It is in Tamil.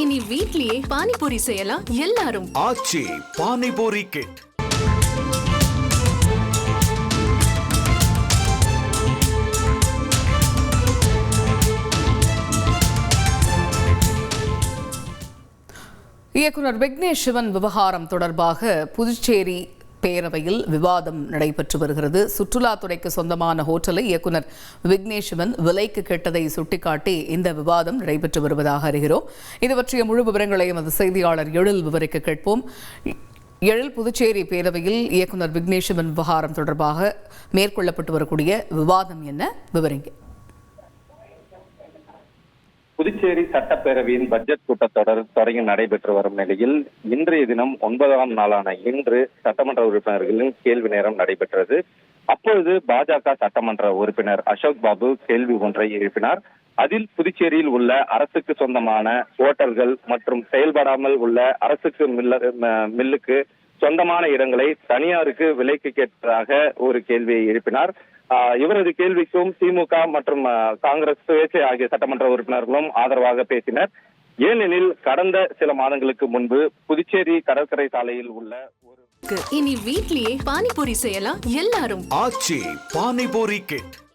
இனி வீட்லயே பானிபூரி செய்யலாம் எல்லாரும். ஆச்சி பானிபூரி கிட். இயக்குனர் விக்னேஷ் சிவன் விவகாரம் தொடர்பாக புதுச்சேரி பேரவையில் விவாதம் நடைபெற்று வருகிறது. சுற்றுலாத்துறைக்கு சொந்தமான ஹோட்டலை இயக்குனர் விக்னேஷ் சிவன் விலைக்கு கேட்டதை சுட்டிக்காட்டி இந்த விவாதம் நடைபெற்று வருவதாக அறிகிறோம். இது பற்றிய முழு விவரங்களை எமது செய்தியாளர் எழில் விவரிக்க கேட்போம். எழில், புதுச்சேரி பேரவையில் இயக்குனர் விக்னேஷ் சிவன் விவகாரம் தொடர்பாக மேற்கொள்ளப்பட்டு வரக்கூடிய விவாதம் என்ன, விவரிங்க. புதுச்சேரி சட்டப்பேரவையின் பட்ஜெட் கூட்டத்தொடர் தொடங்கி நடைபெற்று வரும் நிலையில் இன்றைய தினம் 9ஆம் நாளான இன்று சட்டமன்ற உறுப்பினர்களின் கேள்வி நேரம் நடைபெற்றது. அப்பொழுது பாஜக சட்டமன்ற உறுப்பினர் அசோக் பாபு கேள்வி ஒன்றை எழுப்பினார். அதில் புதுச்சேரியில் உள்ள அரசுக்கு சொந்தமான ஹோட்டல்கள் மற்றும் செயல்படாமல் உள்ள அரசுக்கு மில்லுக்கு சொந்தமான இடங்களை தனியாருக்கு விலைக்கு கேட்பதாக ஒரு கேள்வியை எழுப்பினார். இவரது கேள்விக்கும் திமுக மற்றும் காங்கிரஸ் சுயேட்சை ஆகிய சட்டமன்ற உறுப்பினர்களும் ஆதரவாக பேசினர். ஏனெனில் கடந்த சில மாதங்களுக்கு முன்பு புதுச்சேரி கடற்கரை சாலையில் உள்ள இனி வீட்லயே பானிபூரி செய்யலாம் எல்லாரும். ஆச்சி பானிபூரி கிட்.